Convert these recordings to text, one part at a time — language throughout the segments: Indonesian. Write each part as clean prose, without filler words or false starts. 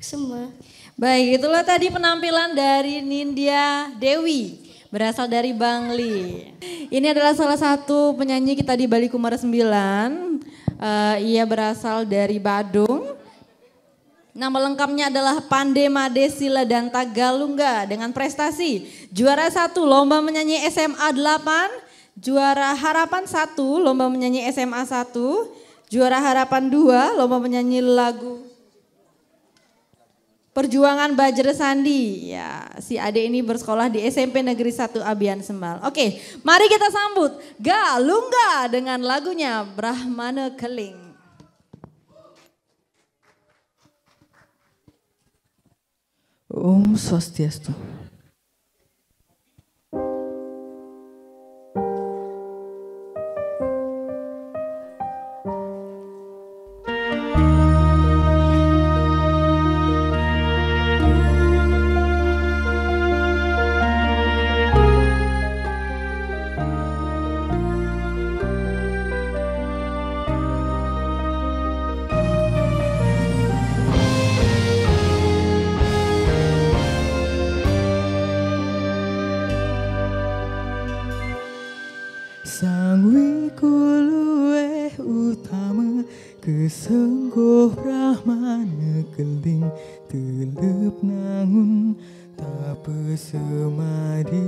Semua. Baik, itulah tadi penampilan dari Nindya Dewi, berasal dari Bangli. Ini adalah salah satu penyanyi kita di Bali Kumara 9. Ia berasal dari Badung. Nama lengkapnya adalah Pandemade Sila dan Tagalungga dengan prestasi juara 1 Lomba Menyanyi SMA 8, juara Harapan 1 Lomba Menyanyi SMA 1, juara Harapan 2 Lomba Menyanyi Lagu Perjuangan Bajra Sandi. Ya, si Ade ini bersekolah di SMP Negeri 1 Abian Sembal. Oke, mari kita sambut Galungga dengan lagunya Brahmana Keling. Om Swastiastu. Sang Wikuluwe utama kesenggoh Brahmana Keling telep nangun tapa semadi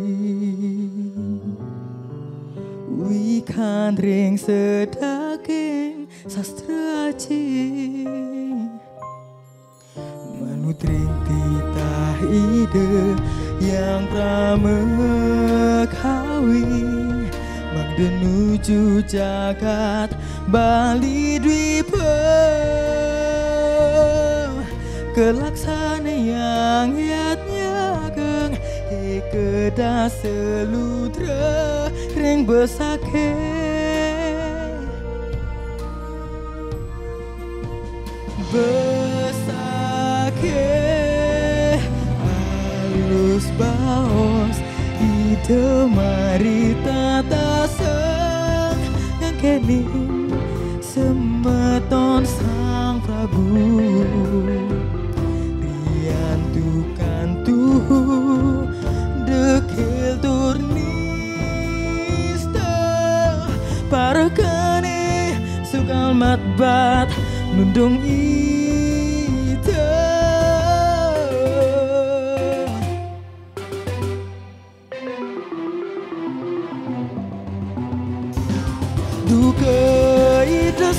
Wikandring sedaging sastra aji manutring titah ide yang pramekawi menuju jagat Bali Dwipa kelaksana yang yatnya geng ikeda seludra ring besake alus baos ide marita taseng yang kening semeton sang Prabu riantukan tuhu dekil turnista para kene sukal matbat nundung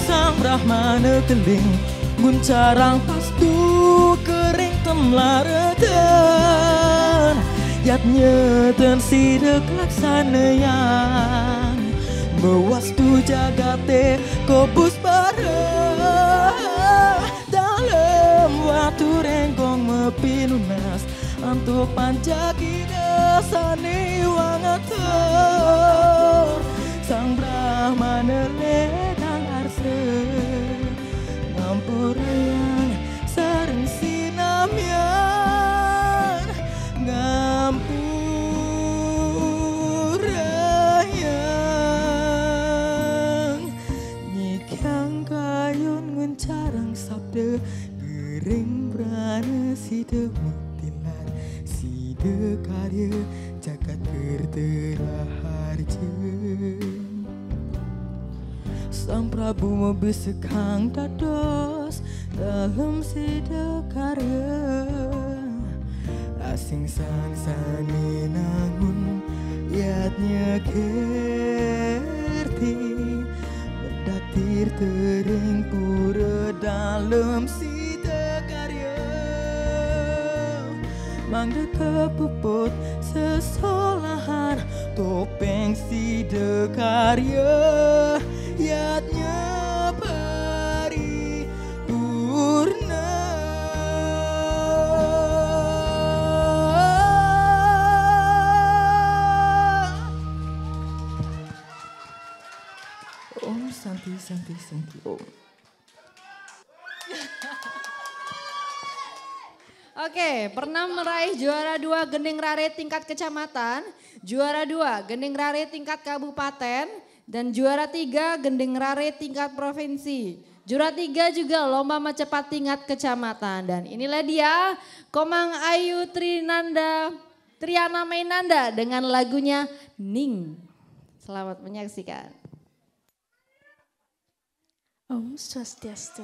sang Brahmana Keling guncarang pastu kering temlaratan yatnya dan sidak laksanayan mewastu jagate kobus bareng dalam waktu renggong mepinunas untuk pancaki dasane wang atur sang Brahmana ledang arse ngampurayan sareng sinamyan ngampurayan nyikang kayun ngencarang sabda gering brana sida muktilar sida karya jagat bertera harja Sang Prabu membisikang dados dalam sida karya asing sangsane nangun yatnya kerti mendatir tering pura dalam sida karya mangga kepuput sesolahan topeng sida karya yatnya paripurna Om Santi Santi Santi Om. Oke, pernah meraih juara 2 Gending Rare tingkat kecamatan, juara 2 Gending Rare tingkat kabupaten, dan juara 3 Gending Rare tingkat provinsi. Juara 3 juga lomba mecepat tingkat kecamatan. Dan inilah dia Komang Ayu Triana Mainanda dengan lagunya Ning. Selamat menyaksikan. Om Swastiastu.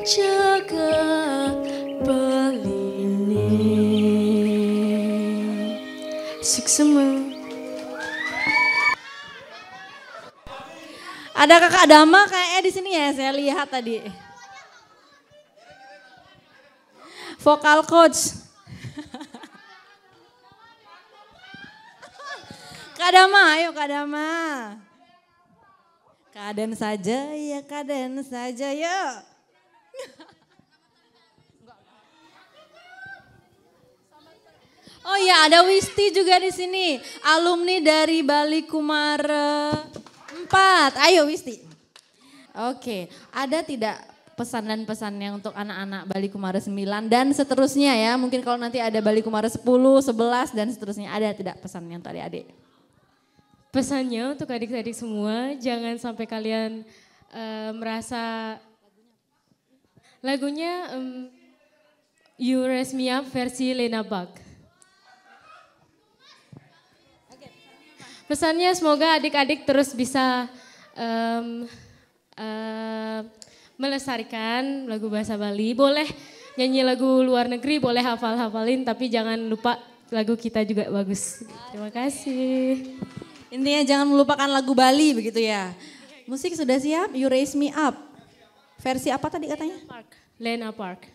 jagat belini. Suksema. Ada kakak Dama kayaknya di sini ya, saya lihat tadi. Vokal coach. Kak Dama, ayo Kak Dama. Kaden saja ya, kaden saja ya. Oh iya, ada Wisti juga di sini, alumni dari Bali Kumara 4. Ayo Wisti. Oke, ada tidak pesan dan pesannya untuk anak-anak Bali Kumara 9 dan seterusnya ya. Mungkin kalau nanti ada Bali Kumara 10, 11 dan seterusnya, ada tidak pesannya untuk adik-adik? Pesannya untuk adik-adik semua, jangan sampai kalian merasa lagunya You Raise Me Up versi Lena Bug. Pesannya semoga adik-adik terus bisa melestarikan lagu bahasa Bali. Boleh nyanyi lagu luar negeri, boleh hafal-hafalin, tapi jangan lupa lagu kita juga bagus. Terima kasih. Intinya jangan melupakan lagu Bali begitu ya. Musik sudah siap, You Raise Me Up. Versi apa tadi katanya? Lena Park.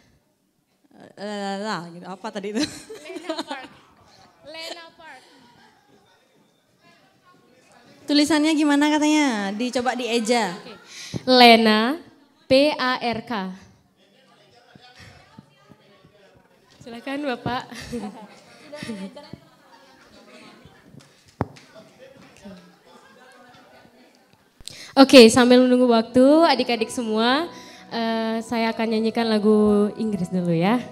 Gitu. Apa tadi itu? Lena Park. Lena Park. Tulisannya gimana katanya? Dicoba dieja. Okay. Lena, P-A-R-K. Silakan Bapak. Oke, sambil menunggu waktu adik-adik semua, saya akan nyanyikan lagu Inggris dulu ya.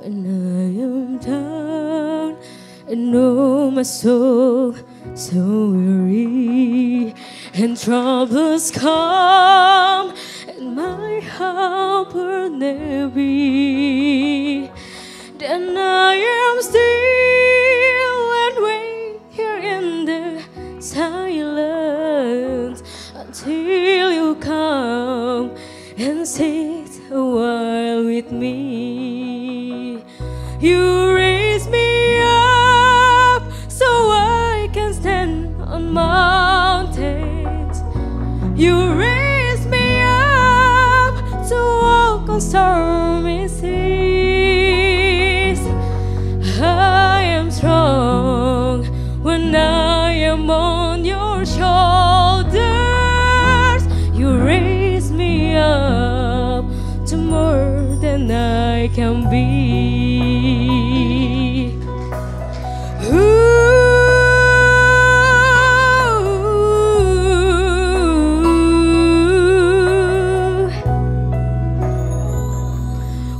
When I am down and know my soul so weary and troubles come and my heart burn heavy, then I am still and wait here in the silence until you come and sit a while with me. You raise me up so I can stand on mountains. You raise me up to walk on stormy seas. I am strong when I am on your shoulders. You raise me up to more than I can be.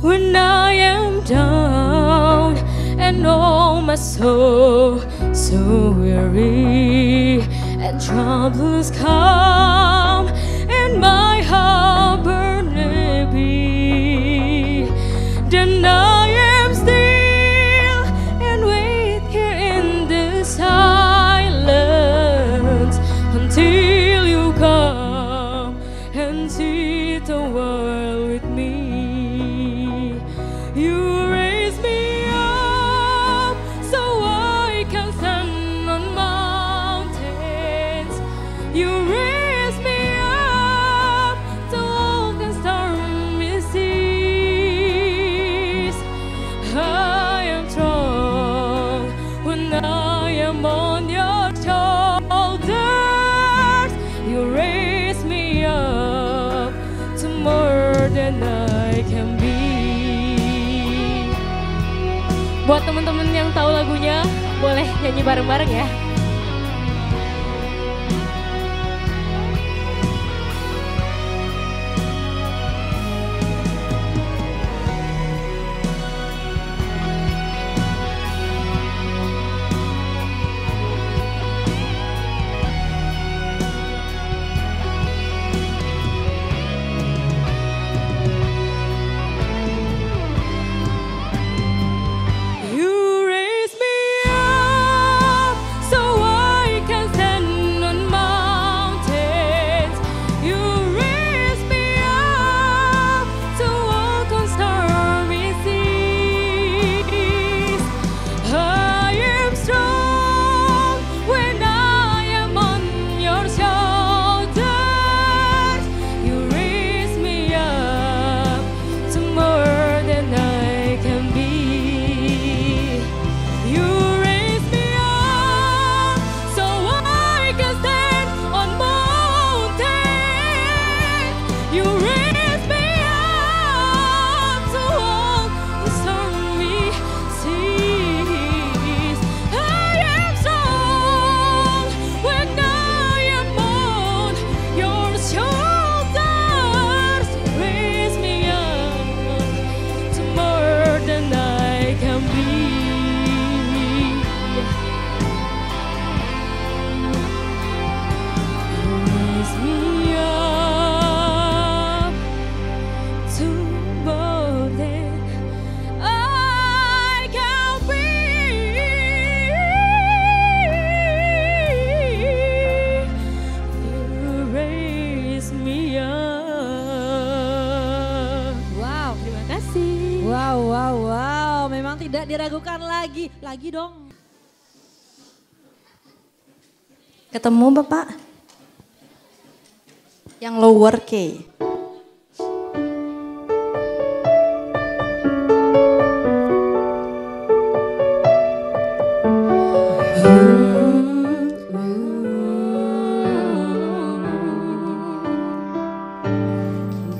When I am down and all my soul so weary and troubles come and my heart burn heavy, then I am still and wait here in the silence until you come and sit a while with me. You raise me up so I can stand on mountains. You raise me up to walk on stormy seas. I am strong when I am on your shoulders. You raise me up to more than I can be. Buat teman-teman yang tahu lagunya, boleh nyanyi bareng-bareng ya. You raise me up Wow, wow, wow. Memang tidak diragukan lagi. Lagi dong. Ketemu Bapak? Yang lower key.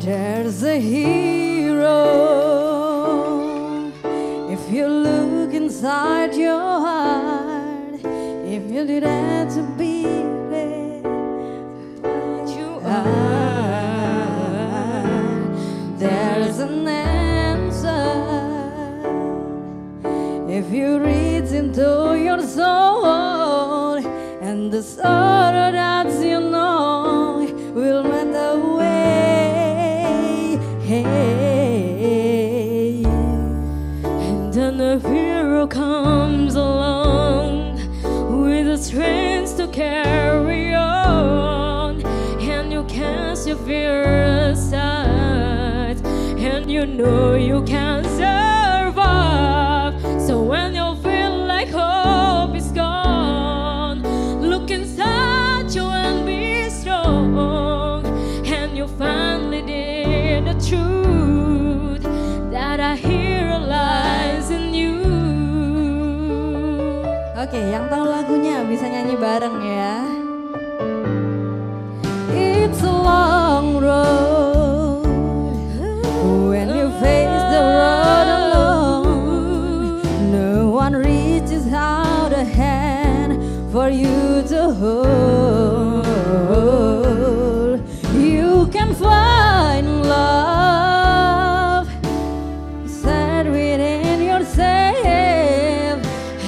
There's a hero if you look inside your heart, if you do that to be there, you are. There's an answer if you reach into your soul, and the sorrow that you know will melt away. Hey. And then a hero comes along with the strength to carry on, and you cast your fear aside, and you know you can survive. So when you feel like hope is gone, look inside you and be strong, and you finally did the truth that a hero lies in you. Oke, yang tahu lagunya bisa nyanyi bareng ya. It's a long road when you face the road alone. No one reaches out a hand for you to hold. You can find love set within yourself,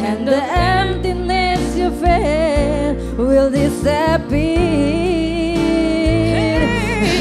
and the emptiness you feel will disappear.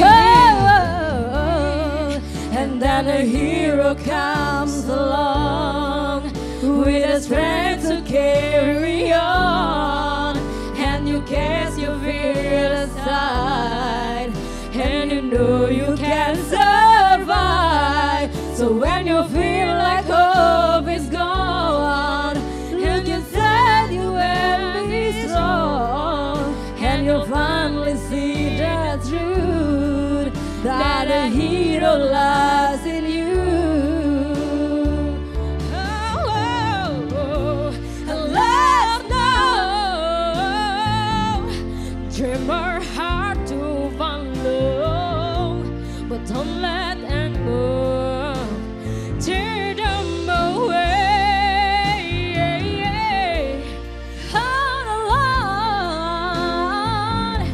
Oh, and then a hero comes along with the strength to carry on, and you cast your fear aside, and you know you can survive. So when you feel like hope is gone, look inside you and be strong, and you'll finally see the truth that a hero lies in you. Dreamer hard to follow, but don't let anger tear them away. Hold on,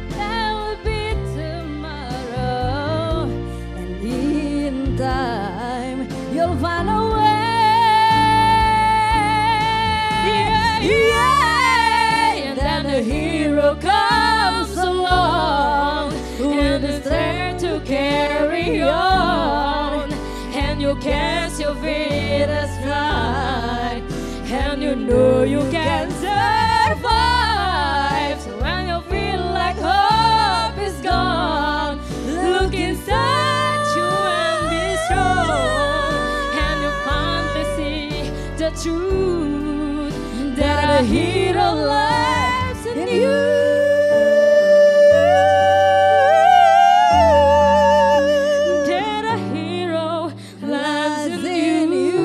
there will be tomorrow, and in time you'll find a way. And then the hero comes along and is there to carry on, and you cast your feet aside, and you know you can survive. So when you feel like hope is gone, look inside you and be strong, and you finally see the truth that a hero lies in you. That a hero lies in you.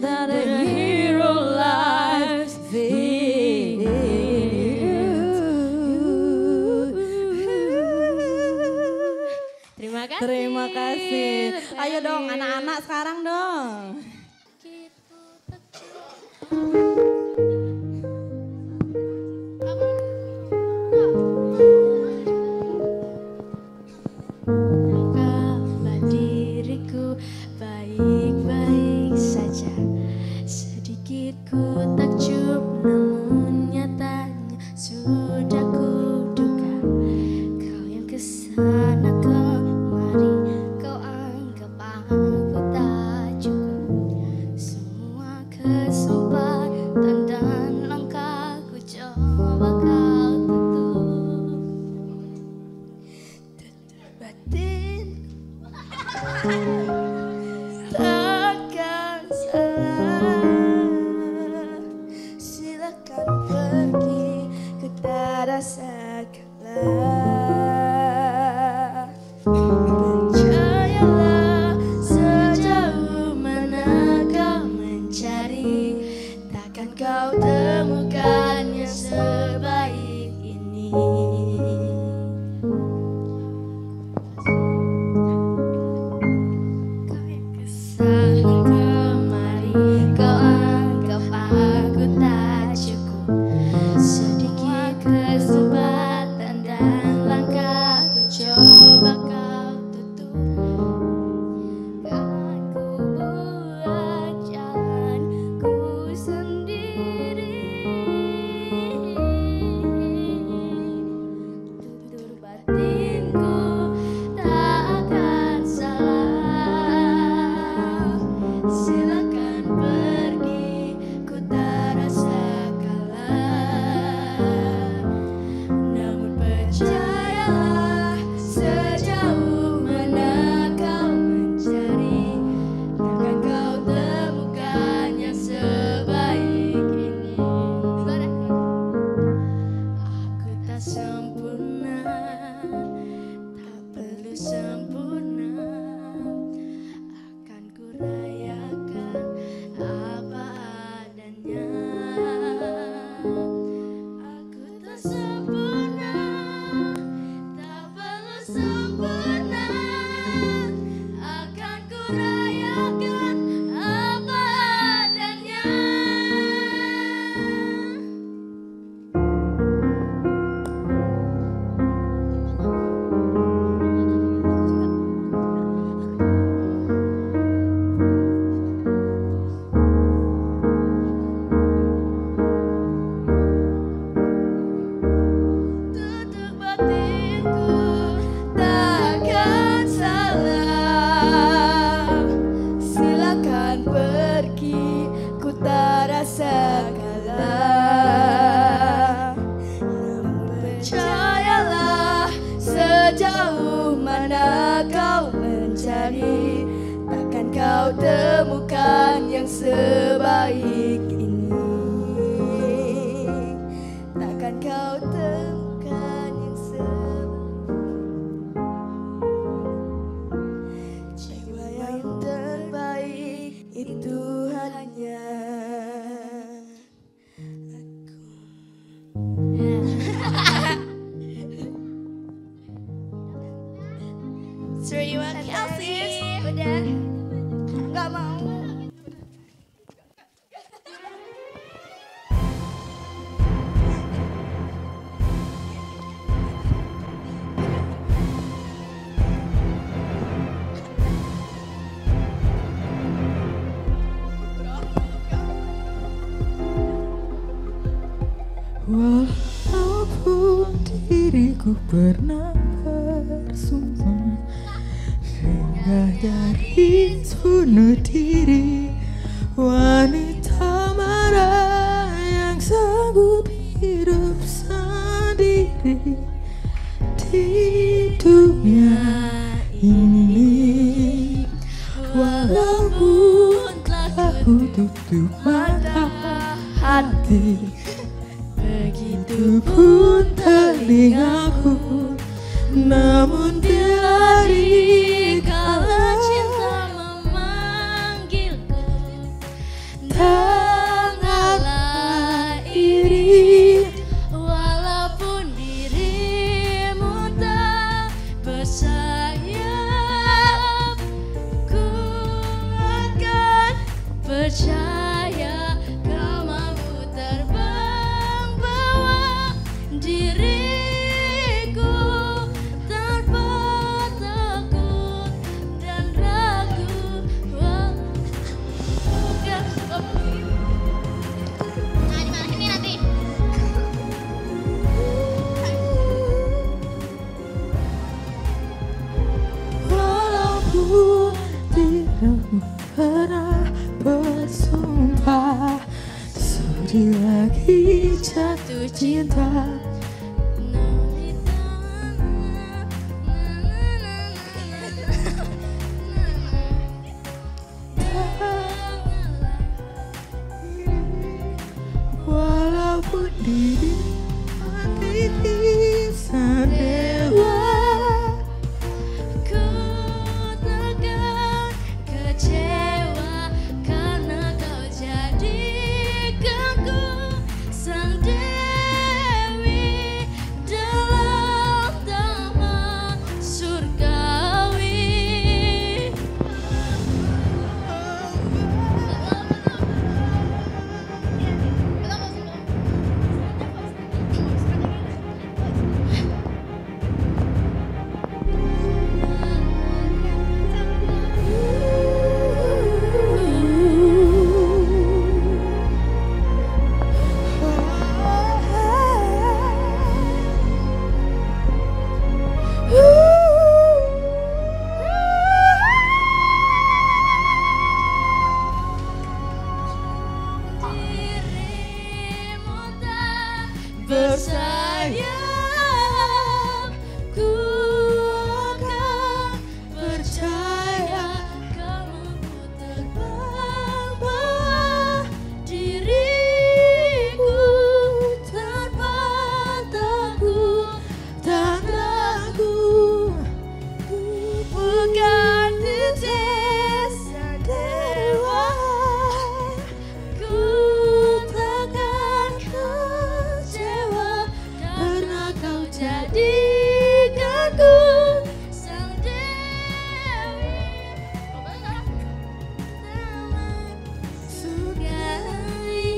That a hero lies in you. Terima kasih. Terima kasih. Ayo dong anak-anak sekarang dong. Kabar diriku baik-baik saja. Sedikit ku takjub namun nyatanya sudah kuduga. Kau yang kesana kemari, kau anggap aku tak juga. akan pergi, ku tak rasa kalah. Percayalah, sejauh mana kau mencari, takkan kau temukan yang sebaik ini. Kesalahan kemari, kau anggap aku tak cukup. Sedikit kesempatan dan langkah ku coba kau tutup. Kan ku buat jalanku sendiri. Tutur batinku tak akan salah. Silakan pergi, ku tak rasa kalah. Namun percayalah, sejauh mana kau mencari, takkan kau temukan yang sebaik ini. Aku tak sempurna, tak perlu sempurna. Akan ku rayakan apa adanya. Aku tak sempurna, tak perlu sempurna. Akan ku rayakan apa adanya. Tutup batinku takkan salah. Silakan pergi, ku tak rasa kalah. Namun percayalah, sejauh mana kau mencari, takkan kau temukan yang sebaik ini. Takkan kau temukan yang sebaik. Jiwa yang terbaik itu hanya aku. Terima kasih. Udah nggak mau. Walaupun diriku pernah bersumpah hingga nyaris bunuh diri, wanita marah yang sanggup hidup sendiri di dunia ini. Walaupun telah ku tutup mata hati, begitu pun telingaku, namun bila Kala cinta memanggilku, tanganlah iri. walaupun dirimu tak bersayap, ku akan percaya kau mampu terbang bawa diriku tanpa takut dan ragu. Nah, dimana ini nanti? Walaupun dirimu pernah bersumpah, sedih lagi jatuh cinta. diri hati sadewa. Ku takkan kecewa karena kau jadikanku sang dewi dalam taman surgawi. Dirimu tak bersayap, ku akan percaya kamu terbang bawah diriku tanpa takut dan ragu. Bukan desa dewa, ku takkan kecewa karena kau jadikanku sang dewi dalam surgawi.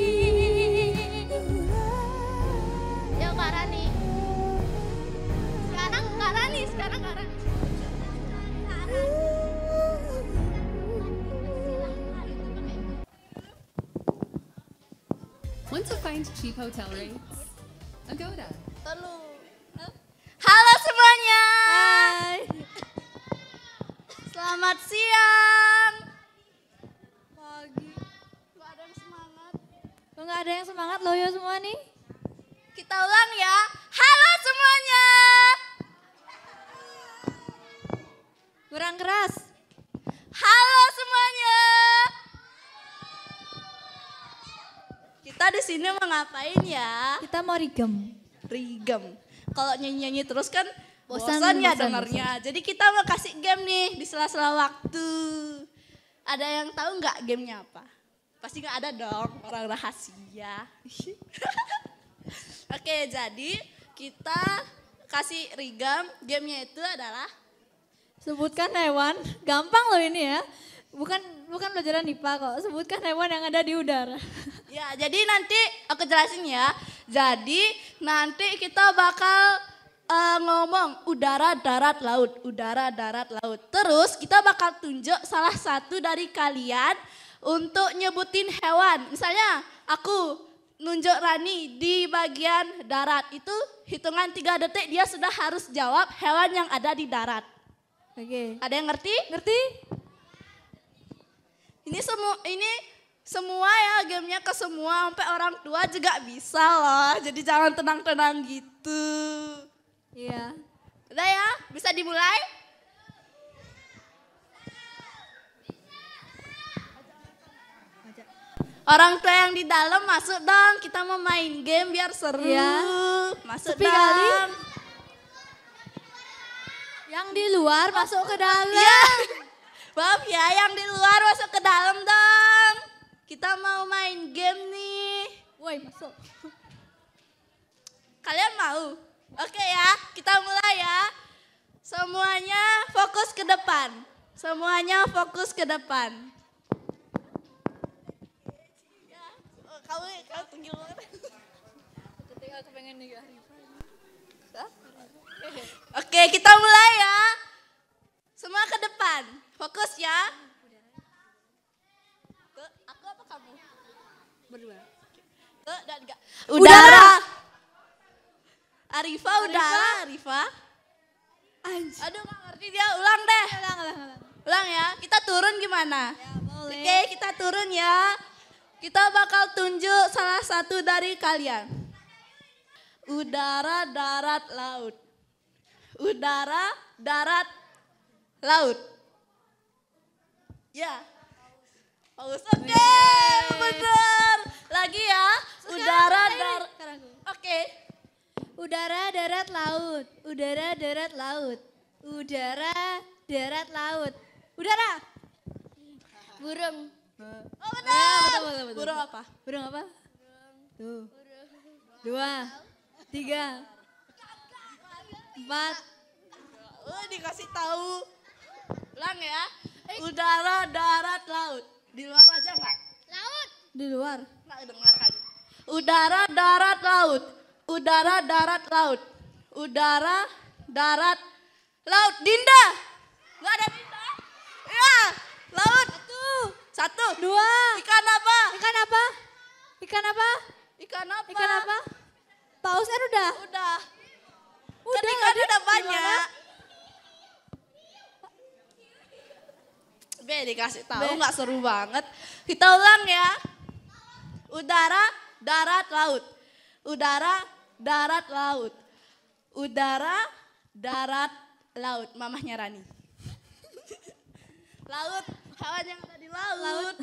Ya Kak Rani. Sekarang Kak Rani, sekarang Kak Rani. Want to find cheap hotel rates? Agoda. Halo semuanya. Selamat siang. Pagi. Gak ada yang semangat. Lo nggak ada yang semangat loyo semua nih? Kita ulang ya. Halo semuanya. Kurang keras. Halo semuanya. Kita di sini mau ngapain ya? Kita mau rigem. Rigem. Kalau nyanyi-nyanyi terus kan Bosan, bosan ya bosan, dengarnya. Jadi kita mau kasih game nih di sela-sela waktu. Ada yang tahu nggak gamenya apa? Pasti nggak ada dong, orang rahasia. Oke, jadi kita kasih rigem. Gamenya itu adalah Sebutkan hewan. Gampang loh ini ya. Bukan pelajaran IPA kok. Sebutkan hewan yang ada di udara. ya. Jadi nanti aku jelasin ya. Jadi nanti kita bakal ngomong udara, darat, laut, udara, darat, laut. Terus kita bakal tunjuk salah satu dari kalian untuk nyebutin hewan. Misalnya aku nunjuk Rani di bagian darat. Itu hitungan 3 detik dia sudah harus jawab hewan yang ada di darat. Oke. Ada yang ngerti? Ngerti? Ini semua ya gamenya ke semua, sampai orang tua juga bisa loh. Jadi jangan tenang-tenang gitu. Iya. Udah ya, bisa dimulai? Orang tua yang di dalam masuk dong, kita mau main game biar seru. Iya. Masuk Sepi dong. kali. Yang di luar masuk ke dalam. Iya. Maaf ya, yang di luar masuk ke dalam dong. Kita mau main game nih. Woi, masuk. Kalian mau? Oke ya, kita mulai ya. Semuanya fokus ke depan. Semuanya fokus ke depan. Kamu tunggil banget. Ketika aku pengen nih Oke, kita mulai ya. Semua ke depan. Fokus ya. Tuh, aku apa kamu? Berdua. Tuh, dan enggak. Udara. Arifa, udara. Arifa. Aduh, gak ngerti dia. Ulang deh. Ulang ya. Kita turun gimana? Ya, boleh. Oke, kita turun ya. Kita bakal tunjuk salah satu dari kalian. Udara, darat, laut. Udara, darat, laut. Ya. Bagus. Oke, bener. Lagi ya. Udara, darat. Udara, darat, laut. Udara, darat, laut. Udara, darat, laut. Udara. Burung. Oh benar. Betul. Burung apa? Burung apa? Tuh. 2, 3, 4. Oh dikasih tahu. Ulang ya. Udara, darat, laut. Di luar aja nggak? Laut. Di luar. Nggak dengar kan? Udara, darat, laut. Udara, darat, laut. Udara, darat, laut. Dinda. Nggak ada Dinda. Ya. Laut. Satu. 2. Ikan apa? Ikan apa? Ikan apa? Ikan apa? Ikan apa? Pak Usen udah? Udah. Udah. Kan ikan udah banyak. Gimana? Be dikasih tahu nggak seru banget. Kita ulang ya. Udara, darat, laut. Udara, darat, laut. Udara, darat, laut. Mamahnya Rani. Laut, hewan yang ada di laut.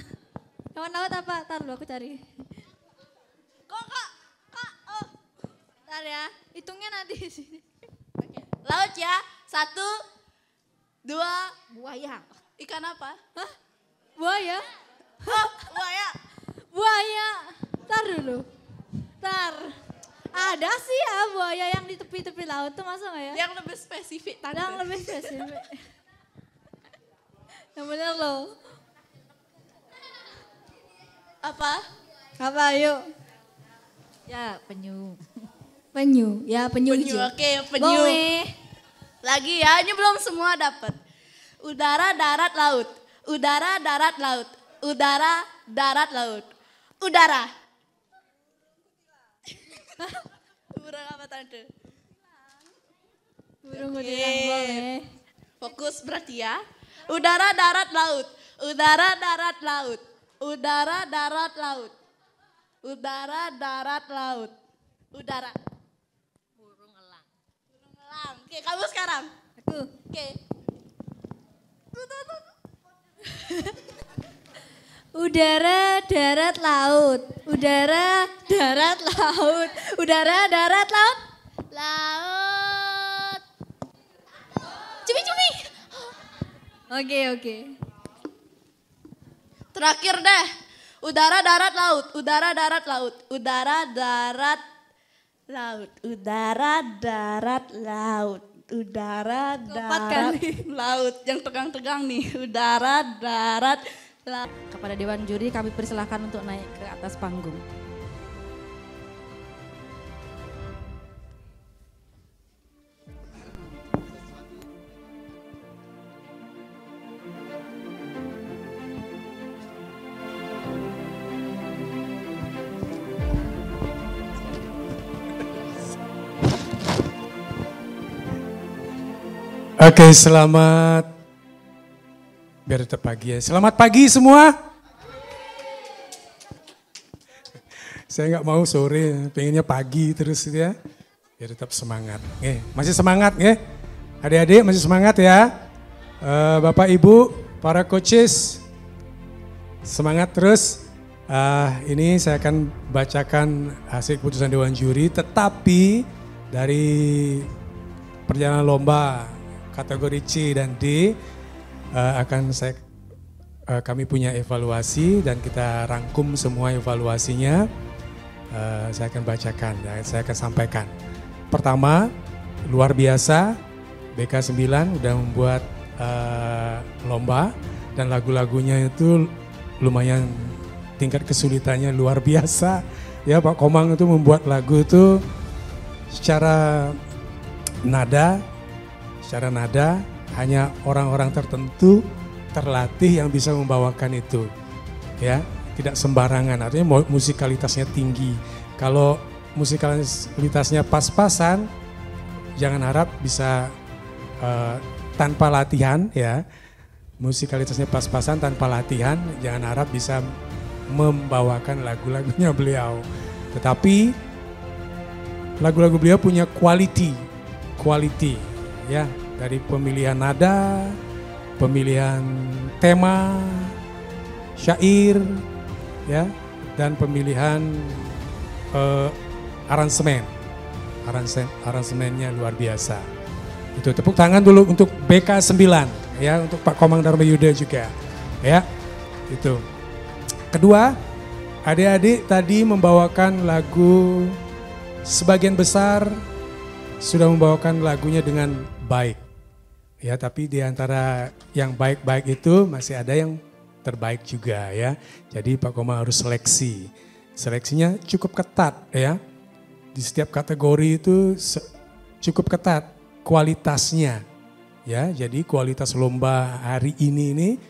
Hewan laut apa? Ntar dulu aku cari. Kak, oh. Ntar ya, hitungnya nanti di sini. Laut ya. 1, 2. Buaya. Ikan apa? Hah? Buaya? Oh, buaya. Buaya. Ntar dulu. Ntar. Ada sih ya buaya yang di tepi-tepi laut tuh, masa nggak ya? Yang lebih spesifik tante. Yang lebih spesifik. Yang bener loh. Apa? Apa yuk? Ya penyu. Penyu, ya penyu, Penyu, hijau. oke, penyu. Boleh. Lagi ya, ini belum semua dapat. Udara, darat, laut. Udara, darat, laut. Udara, darat, laut. Udara. Burung apa tante? Burung kutilang boleh. Fokus berarti ya. Udara, darat, laut. Udara, darat, laut. Udara, darat, laut. Udara, darat, laut. Udara. Burung elang. Burung elang. Oke, kamu sekarang. Aku. Oke. Udara, darat, laut. Udara, darat, laut. Udara, darat, laut. Laut. Cumi-cumi. Oke. Terakhir deh. Udara, darat, laut. Udara, darat, laut. Udara, darat, laut. Udara, darat, laut. Udara, darat, laut. Yang tegang-tegang nih. Udara, darat, laut. Kepada Dewan Juri kami persilahkan untuk naik ke atas panggung. Oke, selamat. Biar tetap pagi ya. Selamat pagi semua. Saya nggak mau sore, pengennya pagi terus ya. Biar tetap semangat. Masih semangat ya? Adik-adik masih semangat ya? Bapak Ibu, para coaches, semangat terus. Ini saya akan bacakan hasil keputusan Dewan Juri, tetapi dari perjalanan lomba kategori C dan D kami punya evaluasi dan kita rangkum semua evaluasinya. Saya akan bacakan, saya akan sampaikan. Pertama, luar biasa, BK9 udah membuat lomba dan lagu-lagunya itu lumayan tingkat kesulitannya luar biasa. Ya, Pak Komang itu membuat lagu itu secara nada hanya orang-orang tertentu terlatih yang bisa membawakan itu. Ya, tidak sembarangan, artinya musikalitasnya tinggi. Kalau musikalitasnya pas-pasan, jangan harap bisa tanpa latihan ya. Musikalitasnya pas-pasan tanpa latihan, jangan harap bisa membawakan lagu-lagunya beliau. Tetapi lagu-lagu beliau punya quality ya, dari pemilihan nada, pemilihan tema, syair, ya, dan pemilihan aransemen aransemennya luar biasa. Itu tepuk tangan dulu untuk BK9 ya, untuk Pak Komang Dharma Yuda juga ya. Itu. Kedua, adik-adik tadi membawakan lagu, sebagian besar sudah membawakan lagunya dengan baik. Ya, tapi di antara yang baik-baik itu masih ada yang terbaik juga ya. Jadi Pak Komang harus seleksi. Seleksinya cukup ketat ya. Di setiap kategori itu cukup ketat kualitasnya. Ya, jadi kualitas lomba hari ini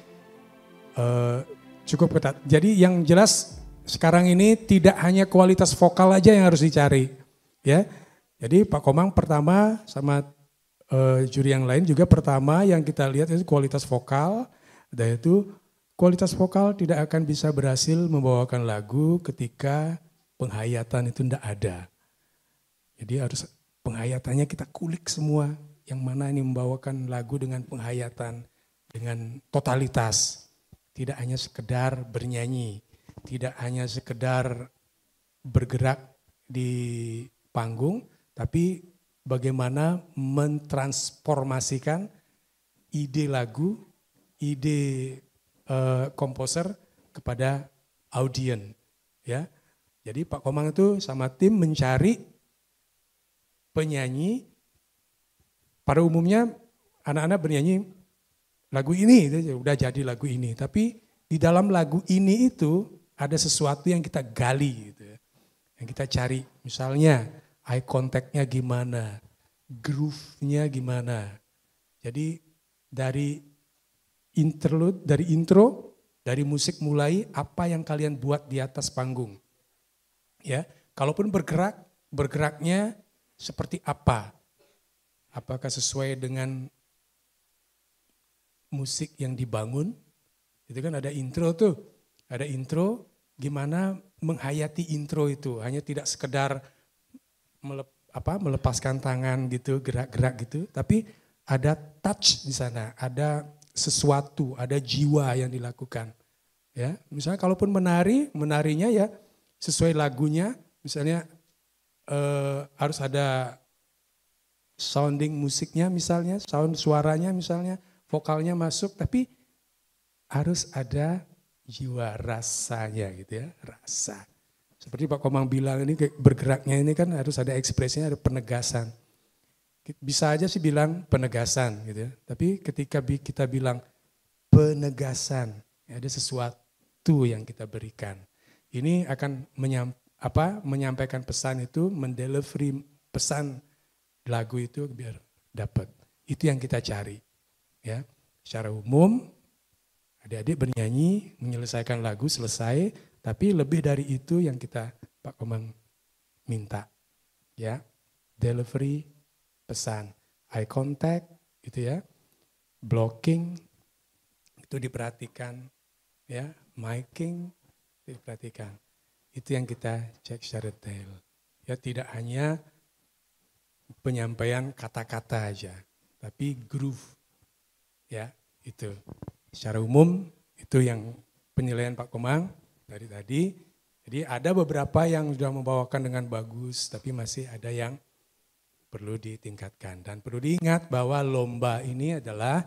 cukup ketat. Jadi yang jelas sekarang ini tidak hanya kualitas vokal aja yang harus dicari. Ya. Jadi Pak Komang pertama sama juri yang lain juga pertama yang kita lihat itu kualitas vokal, dan itu kualitas vokal tidak akan bisa berhasil membawakan lagu ketika penghayatan itu tidak ada. Jadi harus penghayatannya kita kulik semua, yang mana ini membawakan lagu dengan penghayatan, dengan totalitas. Tidak hanya sekedar bernyanyi, tidak hanya sekedar bergerak di panggung, tapi bagaimana mentransformasikan ide lagu, ide komposer kepada audien, ya. Jadi Pak Komang itu sama tim mencari penyanyi. Pada umumnya anak-anak bernyanyi lagu ini, udah jadi lagu ini. Tapi di dalam lagu ini itu ada sesuatu yang kita gali, gitu, yang kita cari. Misalnya eye contact-nya gimana, groove-nya gimana. Jadi dari interlude, dari intro, dari musik mulai apa yang kalian buat di atas panggung. Ya, kalaupun bergeraknya seperti apa? Apakah sesuai dengan musik yang dibangun? Itu kan ada intro tuh. Ada intro, gimana menghayati intro itu. Hanya tidak sekedar melepaskan tangan gitu, gerak-gerak gitu, tapi ada touch di sana, ada sesuatu, ada jiwa yang dilakukan. Ya, misalnya kalaupun menarinya ya sesuai lagunya, misalnya harus ada sounding musiknya misalnya, sound suaranya misalnya, vokalnya masuk, tapi harus ada jiwa rasanya gitu ya, rasa. Seperti Pak Komang bilang ini bergeraknya ini kan harus ada ekspresinya, ada penegasan. Bisa aja sih bilang penegasan gitu ya. Tapi ketika kita bilang penegasan, ya ada sesuatu yang kita berikan. Ini akan menyampaikan pesan itu, mendelivery pesan lagu itu biar dapat. Itu yang kita cari. Ya, secara umum adik-adik bernyanyi, menyelesaikan lagu selesai. Tapi lebih dari itu yang kita Pak Komang minta, ya, delivery pesan, eye contact, gitu ya, blocking itu diperhatikan, ya, miking itu diperhatikan. Itu yang kita cek secara detail. Ya, tidak hanya penyampaian kata-kata aja, tapi groove, ya, itu. Secara umum itu yang penilaian Pak Komang. Dari tadi, jadi ada beberapa yang sudah membawakan dengan bagus, tapi masih ada yang perlu ditingkatkan. Dan perlu diingat bahwa lomba ini adalah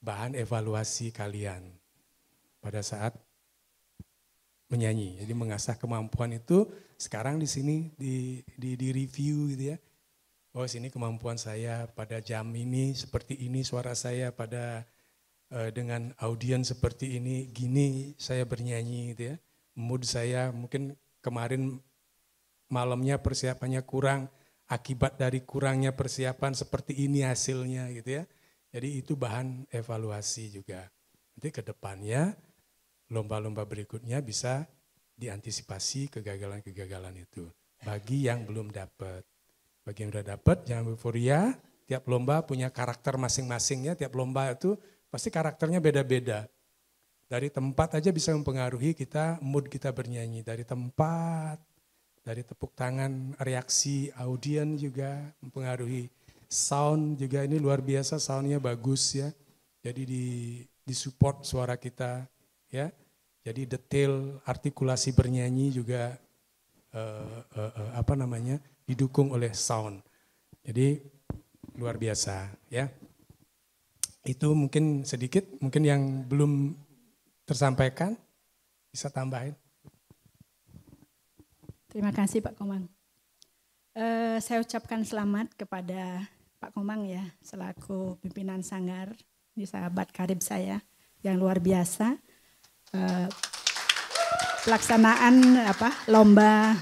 bahan evaluasi kalian pada saat menyanyi. Jadi mengasah kemampuan itu sekarang di sini di review gitu ya. Oh, sini kemampuan saya pada jam ini seperti ini, suara saya pada dengan audiens seperti ini, gini saya bernyanyi gitu ya. Mood saya mungkin kemarin malamnya persiapannya kurang, akibat dari kurangnya persiapan seperti ini hasilnya gitu ya. Jadi itu bahan evaluasi juga. Nanti ke depannya lomba-lomba berikutnya bisa diantisipasi kegagalan-kegagalan itu. Bagi yang belum dapat. Bagi yang sudah dapat jangan euforia, tiap lomba punya karakter masing-masing ya, tiap lomba itu pasti karakternya beda-beda. Dari tempat aja bisa mempengaruhi kita, mood kita bernyanyi. Dari tempat, dari tepuk tangan, reaksi audien juga mempengaruhi. Sound juga ini luar biasa, soundnya bagus ya. Jadi di support suara kita ya. Jadi detail artikulasi bernyanyi juga didukung oleh sound. Jadi luar biasa ya. Itu mungkin sedikit, mungkin yang belum tersampaikan bisa tambahin. Terima kasih Pak Komang. Saya ucapkan selamat kepada Pak Komang ya, selaku pimpinan Sanggar, ini sahabat karib saya yang luar biasa. Pelaksanaan lomba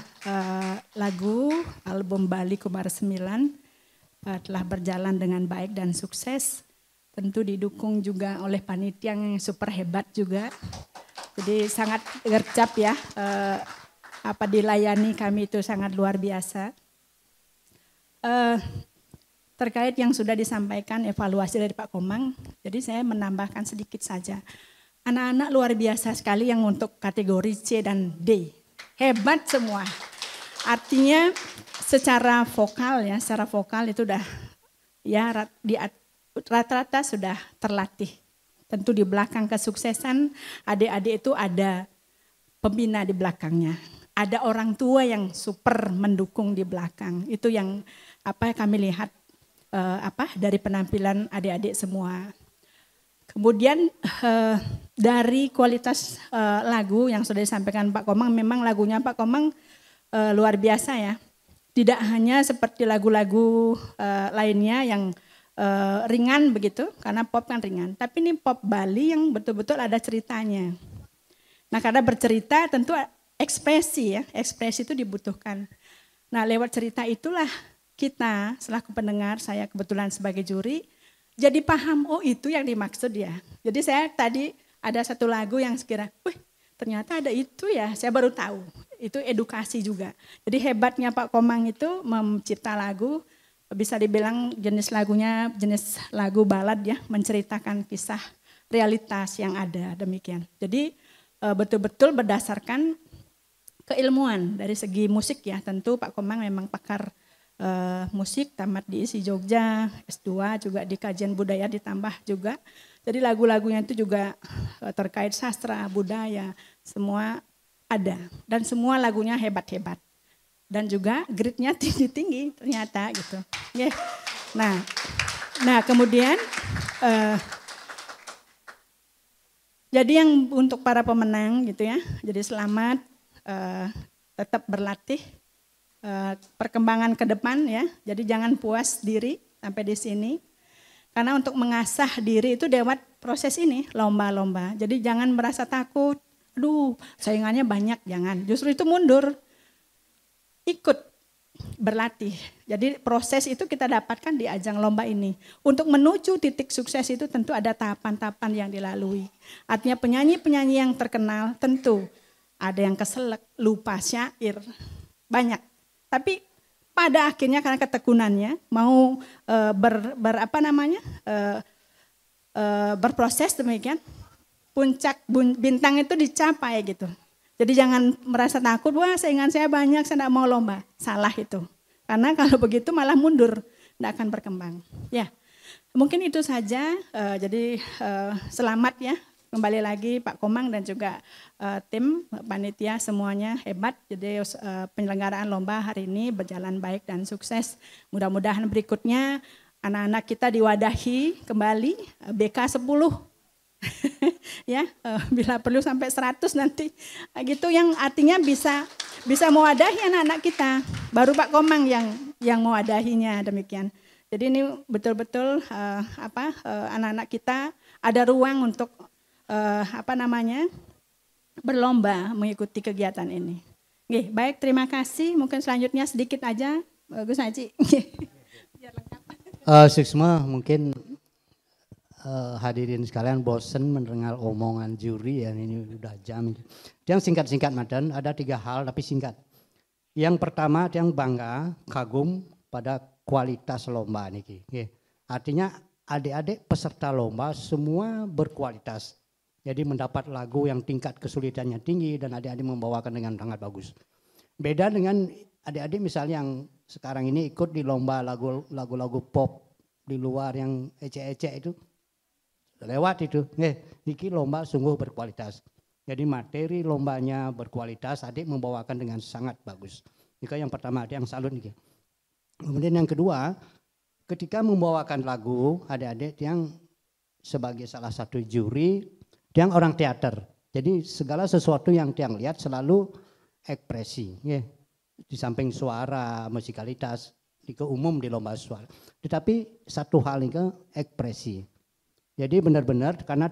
lagu album Bali Kumara 9 telah berjalan dengan baik dan sukses. Tentu didukung juga oleh panitia yang super hebat juga. Jadi sangat gercep ya. Dilayani kami itu sangat luar biasa. Terkait yang sudah disampaikan evaluasi dari Pak Komang, jadi saya menambahkan sedikit saja. Anak-anak luar biasa sekali yang untuk kategori C dan D. Hebat semua. Artinya secara vokal itu udah ya rata-rata sudah terlatih. Tentu di belakang kesuksesan adik-adik itu ada pembina di belakangnya. Ada orang tua yang super mendukung di belakang. Itu yang kami lihat dari penampilan adik-adik semua. Kemudian dari kualitas lagu yang sudah disampaikan Pak Komang, memang lagunya Pak Komang luar biasa ya. Tidak hanya seperti lagu-lagu lainnya yang ringan begitu, karena pop kan ringan. Tapi ini pop Bali yang betul-betul ada ceritanya. Nah karena bercerita tentu ekspresi itu dibutuhkan. Nah lewat cerita itulah kita selaku pendengar, saya kebetulan sebagai juri, jadi paham, oh itu yang dimaksud ya. Jadi saya tadi ada satu lagu yang sekira, ternyata ada itu ya, saya baru tahu. Itu edukasi juga. Jadi hebatnya Pak Komang itu mencipta lagu, bisa dibilang jenis lagunya jenis lagu balad ya, menceritakan kisah realitas yang ada, demikian. Jadi betul-betul berdasarkan keilmuan dari segi musik ya. Tentu Pak Komang memang pakar musik, tamat di ISI Jogja, S2 juga di kajian budaya ditambah juga. Jadi lagu-lagunya itu juga terkait sastra, budaya, semua ada. Dan semua lagunya hebat-hebat. Dan juga grade-nya tinggi-tinggi ternyata gitu. Yeah. Nah kemudian jadi yang untuk para pemenang gitu ya, jadi selamat, tetap berlatih, perkembangan ke depan ya. Jadi jangan puas diri sampai di sini. Karena untuk mengasah diri itu lewat proses ini, lomba-lomba. Jadi jangan merasa takut, aduh saingannya banyak, jangan. Justru itu mundur, ikut berlatih. Jadi proses itu kita dapatkan di ajang lomba ini. Untuk menuju titik sukses itu tentu ada tahapan-tahapan yang dilalui. Artinya penyanyi-penyanyi yang terkenal tentu ada yang keselak, lupa syair, banyak. Tapi pada akhirnya karena ketekunannya mau berproses demikian, puncak bintang itu dicapai gitu. Jadi jangan merasa takut, wah saingan saya banyak, saya tidak mau lomba. Salah itu. Karena kalau begitu malah mundur, tidak akan berkembang. Ya, mungkin itu saja. Jadi selamat ya. Kembali lagi Pak Komang dan juga tim panitia semuanya hebat. Jadi penyelenggaraan lomba hari ini berjalan baik dan sukses. Mudah-mudahan berikutnya anak-anak kita diwadahi kembali BK 10. Ya, bila perlu sampai 100 nanti. Gitu yang artinya bisa mewadahi anak-anak kita. Baru Pak Komang yang mewadahinya demikian. Jadi ini betul-betul anak-anak kita ada ruang untuk berlomba mengikuti kegiatan ini. Oke, baik, terima kasih. Mungkin selanjutnya sedikit aja, Gus Haji. Biar lengkap. Suksma, mungkin hadirin sekalian bosen mendengar omongan juri ya, ini udah jam. Yang singkat-singkat Madan, ada 3 hal tapi singkat. Yang pertama, yang bangga, kagum pada kualitas lomba ini. Artinya adik-adik peserta lomba semua berkualitas. Jadi mendapat lagu yang tingkat kesulitannya tinggi dan adik-adik membawakan dengan sangat bagus. Beda dengan adik-adik misalnya yang sekarang ini ikut di lomba lagu-lagu pop di luar yang ecek-ecek itu. Lewat itu, niki lomba sungguh berkualitas. Jadi materi lombanya berkualitas, adik membawakan dengan sangat bagus. Ini yang pertama, ada yang salut nih. Kemudian yang kedua, ketika membawakan lagu, adik-adik yang sebagai salah satu juri, dia orang teater. Jadi segala sesuatu yang dia lihat selalu ekspresi. Ya. Di samping suara, musikalitas, itu umum di lomba suara. Tetapi satu hal ini ekspresi. Jadi benar-benar karena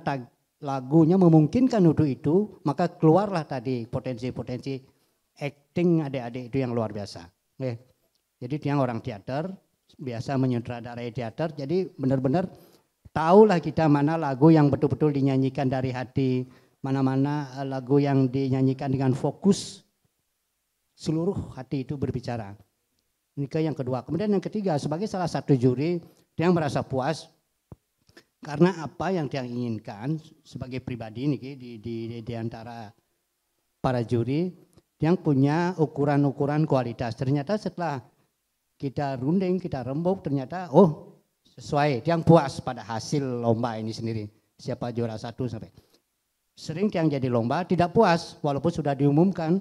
lagunya memungkinkan untuk itu, maka keluarlah tadi potensi-potensi acting adik-adik itu yang luar biasa. Ya. Jadi dia orang teater, biasa menyutradarai teater, jadi benar-benar tahulah kita mana lagu yang betul-betul dinyanyikan dari hati, mana-mana lagu yang dinyanyikan dengan fokus, seluruh hati itu berbicara. Ini yang kedua. Kemudian yang ketiga, sebagai salah satu juri, dia merasa puas karena apa yang dia inginkan sebagai pribadi ini di antara para juri, yang punya ukuran-ukuran kualitas. Ternyata setelah kita runding, kita rembuk, ternyata sesuai, yang puas pada hasil lomba ini sendiri. Siapa juara 1 sampai. Sering yang jadi lomba tidak puas, walaupun sudah diumumkan,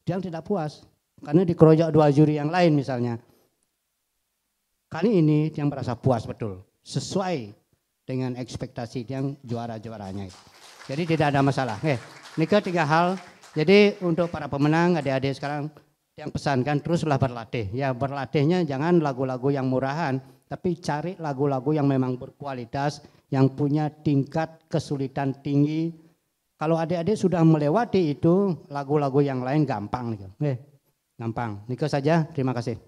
dia tidak puas. Karena dikeroyok 2 juri yang lain misalnya. Kali ini dia merasa puas betul, sesuai dengan ekspektasi yang juara-juaranya. Jadi tidak ada masalah. Ini 3 hal. Jadi untuk para pemenang, adik-adik sekarang, yang pesankan teruslah berlatih. Ya berlatihnya jangan lagu-lagu yang murahan, tapi cari lagu-lagu yang memang berkualitas, yang punya tingkat kesulitan tinggi. Kalau adik-adik sudah melewati itu, lagu-lagu yang lain gampang. Gampang. Niko saja, terima kasih.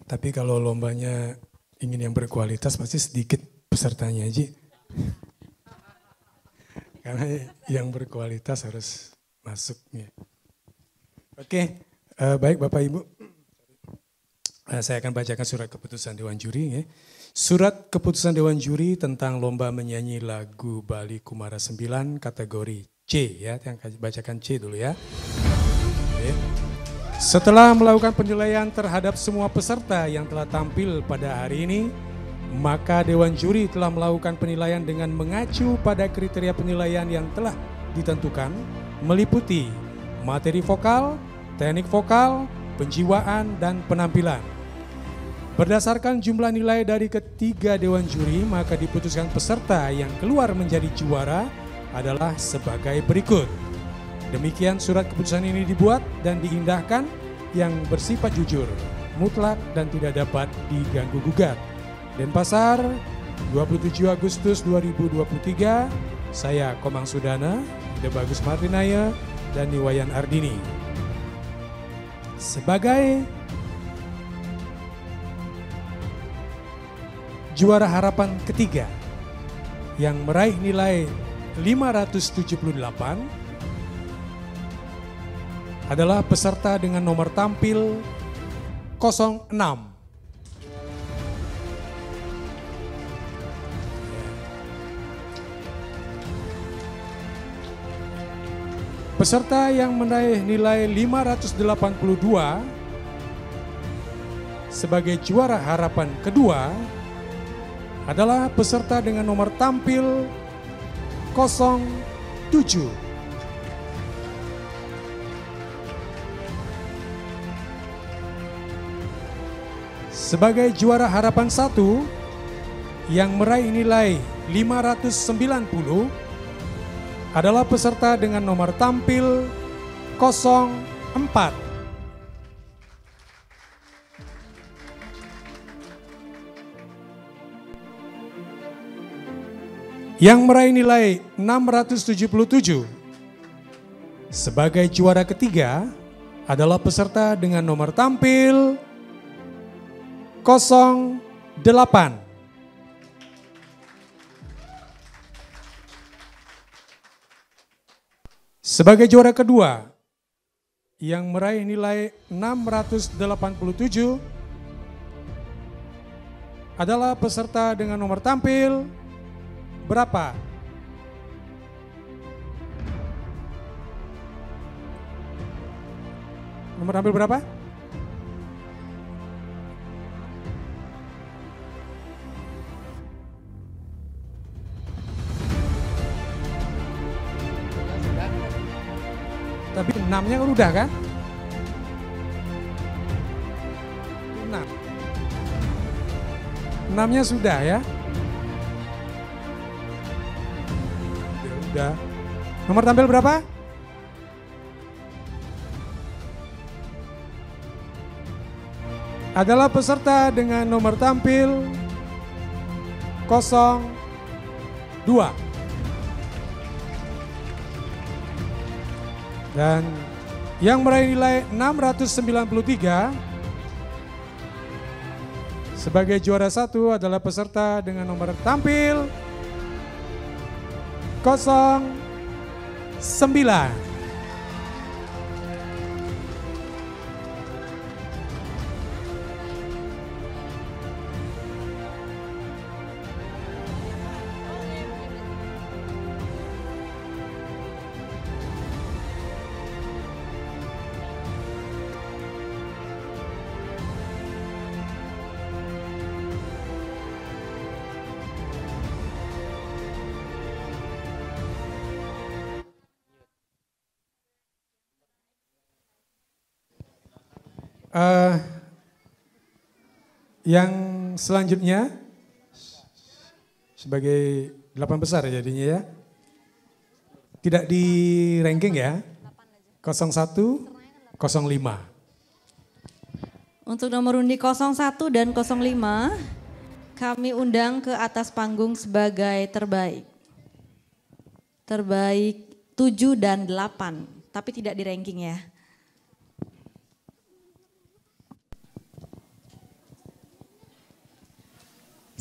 Tapi kalau lombanya ingin yang berkualitas, pasti sedikit pesertanya aja. Karena yang berkualitas harus masuk. Oke, baik Bapak Ibu. Saya akan bacakan surat keputusan Dewan Juri. Surat keputusan Dewan Juri tentang lomba menyanyi lagu Bali Kumara 9 kategori C. Ya, yang bacakan C dulu ya. Setelah melakukan penilaian terhadap semua peserta yang telah tampil pada hari ini, maka Dewan Juri telah melakukan penilaian dengan mengacu pada kriteria penilaian yang telah ditentukan, meliputi materi vokal, teknik vokal, penjiwaan, dan penampilan. Berdasarkan jumlah nilai dari ketiga Dewan Juri, maka diputuskan peserta yang keluar menjadi juara adalah sebagai berikut. Demikian surat keputusan ini dibuat dan diindahkan yang bersifat jujur, mutlak, dan tidak dapat diganggu-gugat. Denpasar, 27 Agustus 2023, saya Komang Sudana, Ida Bagus Martinaya, dan Niwayan Ardini. Sebagai juara harapan ketiga yang meraih nilai 578 adalah peserta dengan nomor tampil 06. Peserta yang meraih nilai 582 sebagai juara harapan kedua adalah peserta dengan nomor tampil 07. Sebagai juara harapan 1 yang meraih nilai 590 adalah peserta dengan nomor tampil 04. Yang meraih nilai 677 sebagai juara ketiga adalah peserta dengan nomor tampil 08. Sebagai juara kedua yang meraih nilai 687 adalah peserta dengan nomor tampil berapa? Nomor tampil berapa? Tapi 6-nya udah kan? 6. 6-nya sudah ya? Ya udah. Nomor tampil berapa? Adalah peserta dengan nomor tampil 02. Dan yang meraih nilai 693 sebagai juara 1 adalah peserta dengan nomor tampil 09. Yang selanjutnya sebagai 8 besar jadinya ya. Tidak di ranking ya. 01, 05. Untuk nomor undi 01 dan 05 kami undang ke atas panggung sebagai terbaik. Terbaik 7 dan 8, tapi tidak di ranking ya.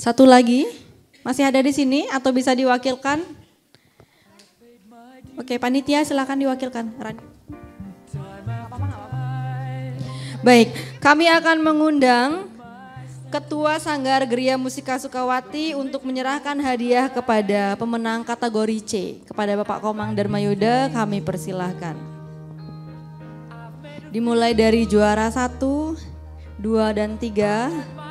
Satu lagi, masih ada di sini atau bisa diwakilkan? Oke, panitia silakan diwakilkan. Baik, kami akan mengundang Ketua Sanggar Geria Musika Sukawati untuk menyerahkan hadiah kepada pemenang kategori C. Kepada Bapak Komang Darmayuda kami persilahkan. Dimulai dari juara 1, 2 dan 3.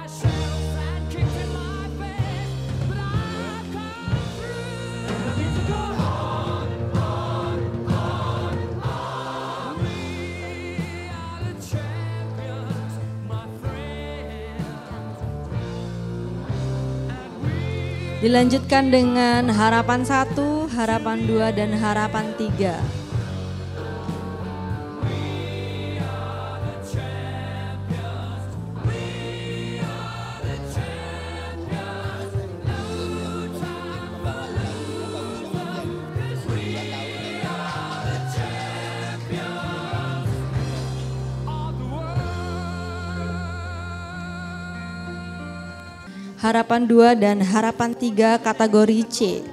Dilanjutkan dengan harapan 1, harapan 2, dan harapan 3. Harapan 2 dan harapan 3 kategori C.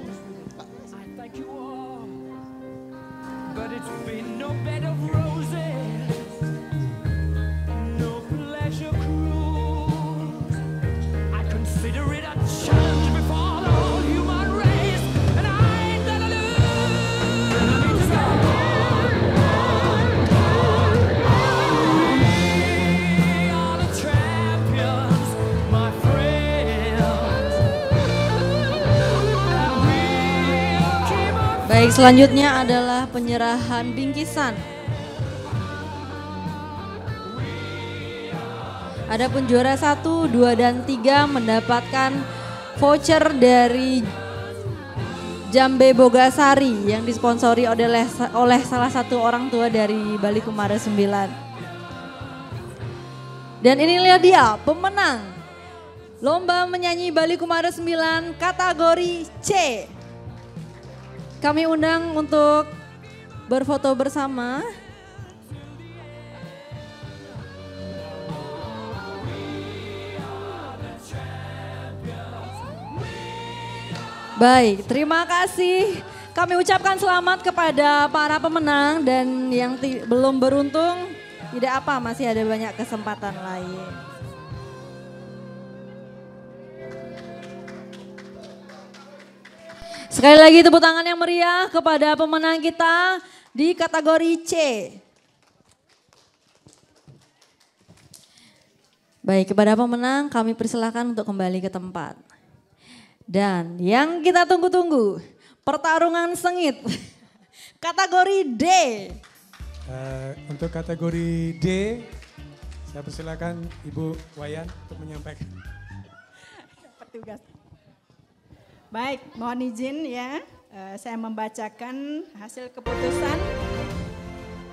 Baik, selanjutnya adalah penyerahan bingkisan. Adapun juara 1, 2, dan 3 mendapatkan voucher dari Jambe Bogasari yang disponsori oleh salah satu orang tua dari Bali Kumara 9. Dan inilah dia pemenang Lomba Menyanyi Bali Kumara 9 kategori C. Kami undang untuk berfoto bersama. Baik, terima kasih. Kami ucapkan selamat kepada para pemenang dan yang belum beruntung, tidak apa, masih ada banyak kesempatan lain. Sekali lagi tepuk tangan yang meriah kepada pemenang kita di kategori C. Baik, kepada pemenang kami persilakan untuk kembali ke tempat. Dan yang kita tunggu-tunggu, pertarungan sengit kategori D. Untuk kategori D, saya persilakan Ibu Wayan untuk menyampaikan. Petugas. Baik, mohon izin ya, saya membacakan hasil keputusan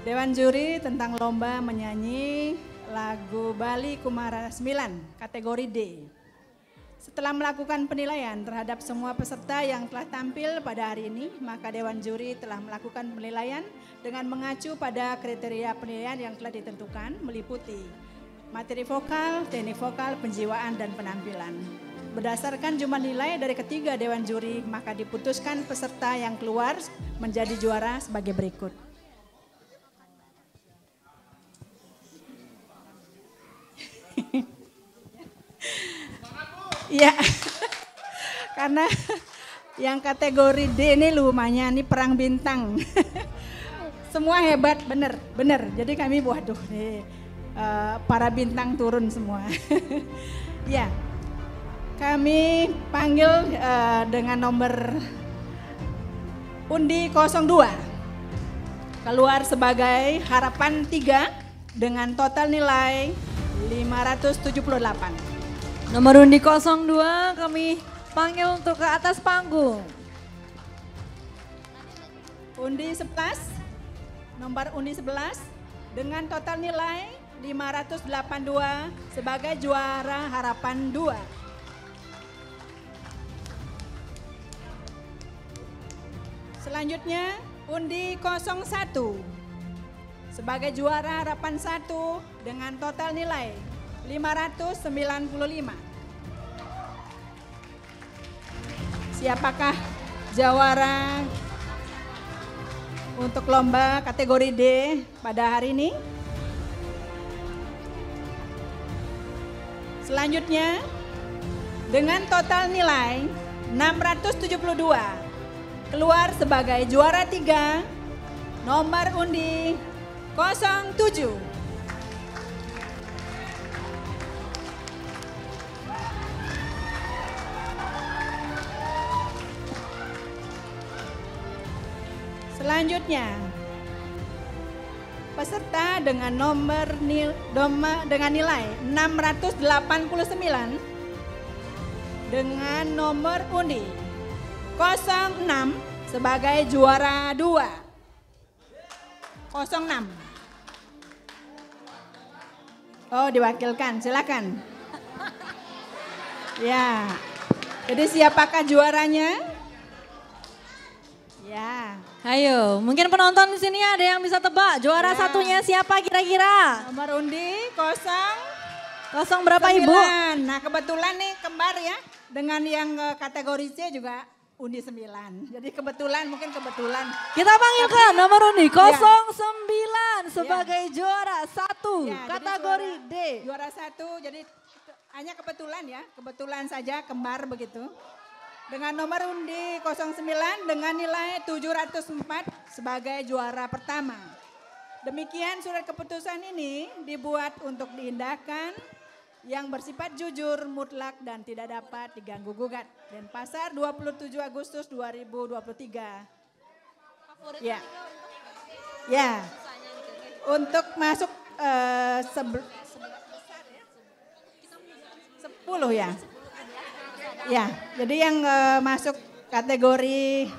Dewan Juri tentang lomba menyanyi lagu Bali Kumara 9, kategori D. Setelah melakukan penilaian terhadap semua peserta yang telah tampil pada hari ini, maka Dewan Juri telah melakukan penilaian dengan mengacu pada kriteria penilaian yang telah ditentukan, meliputi materi vokal, teknik vokal, penjiwaan, dan penampilan. Berdasarkan jumlah nilai dari ketiga Dewan Juri, maka diputuskan peserta yang keluar menjadi juara sebagai berikut. Ya, karena yang kategori D ini lumayan, ini perang bintang. Semua hebat, bener. Jadi kami waduh nih, para bintang turun semua. Ya, kami panggil dengan nomor undi 02. Keluar sebagai harapan 3 dengan total nilai 578. Nomor undi 02 kami panggil untuk ke atas panggung. Undi 11, nomor undi 11 dengan total nilai 582 sebagai juara harapan 2. Selanjutnya undi 01 sebagai juara harapan 1 dengan total nilai 595. Siapakah jawara untuk lomba kategori D pada hari ini? Selanjutnya dengan total nilai 672 keluar sebagai juara 3 nomor undi 07. Selanjutnya, peserta dengan dengan nilai 689 dengan nomor undi 06 sebagai juara 2. 06. Oh, diwakilkan, silakan. Ya. Jadi siapakah juaranya? Ya. Ayo, mungkin penonton di sini ada yang bisa tebak juara satunya siapa kira-kira? Nomor undi 0 berapa Ibu? Nah, kebetulan nih kembar ya. Dengan yang kategori C juga undi 9. Jadi mungkin kebetulan. Kita panggilkan nomor undi 09 sebagai juara 1 kategori D. Juara 1, jadi hanya kebetulan ya. Kebetulan saja kembar begitu. Dengan nomor undi 09 dengan nilai 704 sebagai juara pertama. Demikian surat keputusan ini dibuat untuk diindahkan yang bersifat jujur, mutlak dan tidak dapat diganggu gugat. Denpasar 27 Agustus 2023. Ya. Ya. Untuk masuk 10 ya. Ya, jadi yang masuk kategori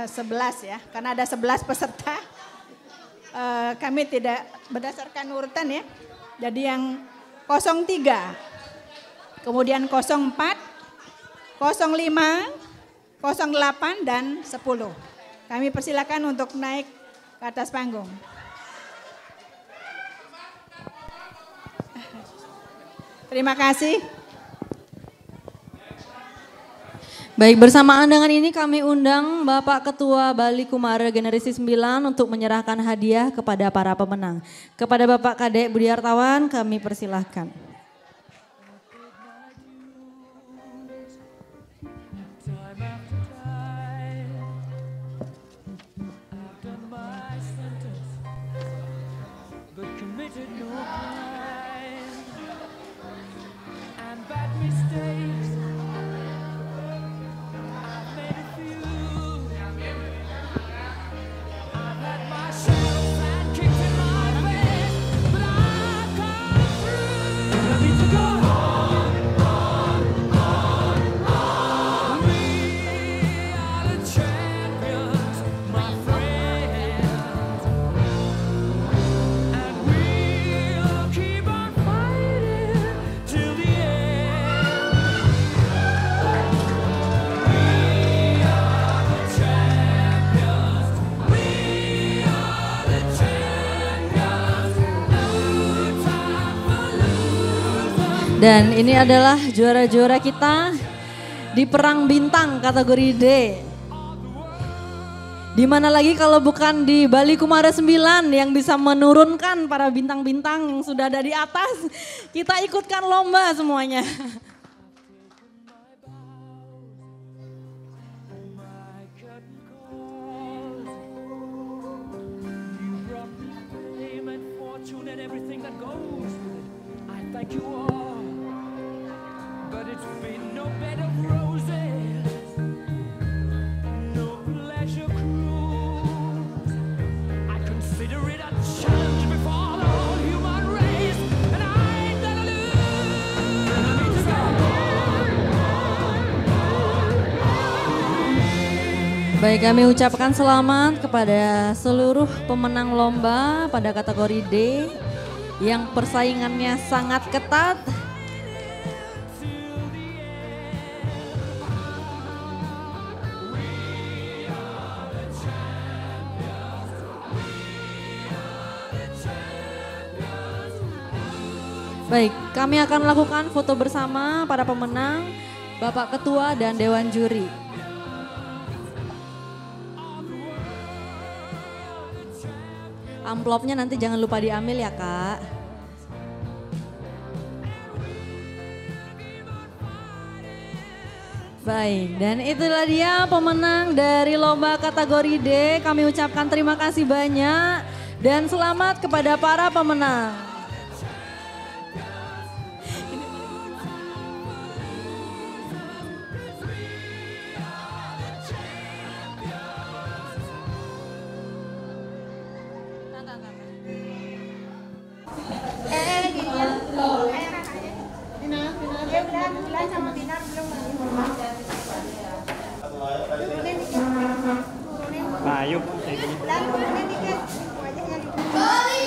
11 ya, karena ada 11 peserta. Kami tidak berdasarkan urutan ya. Jadi yang 03, kemudian 04, 05, 08 dan 10. Kami persilakan untuk naik ke atas panggung. Terima kasih. Baik, bersamaan dengan ini kami undang Bapak Ketua Bali Kumara Generasi 9 untuk menyerahkan hadiah kepada para pemenang. Kepada Bapak Kadek Budiartawan kami persilahkan. Dan ini adalah juara-juara kita di Perang Bintang kategori D. Di mana lagi kalau bukan di Bali Kumara 9 yang bisa menurunkan para bintang-bintang yang sudah ada di atas. Kita ikutkan lomba semuanya. Baik, kami ucapkan selamat kepada seluruh pemenang lomba pada kategori D yang persaingannya sangat ketat. Baik, kami akan lakukan foto bersama para pemenang, Bapak Ketua dan Dewan Juri. Amplopnya nanti jangan lupa diambil ya Kak. Baik, dan itulah dia pemenang dari lomba kategori D. Kami ucapkan terima kasih banyak dan selamat kepada para pemenang. Nah, yuk. Bali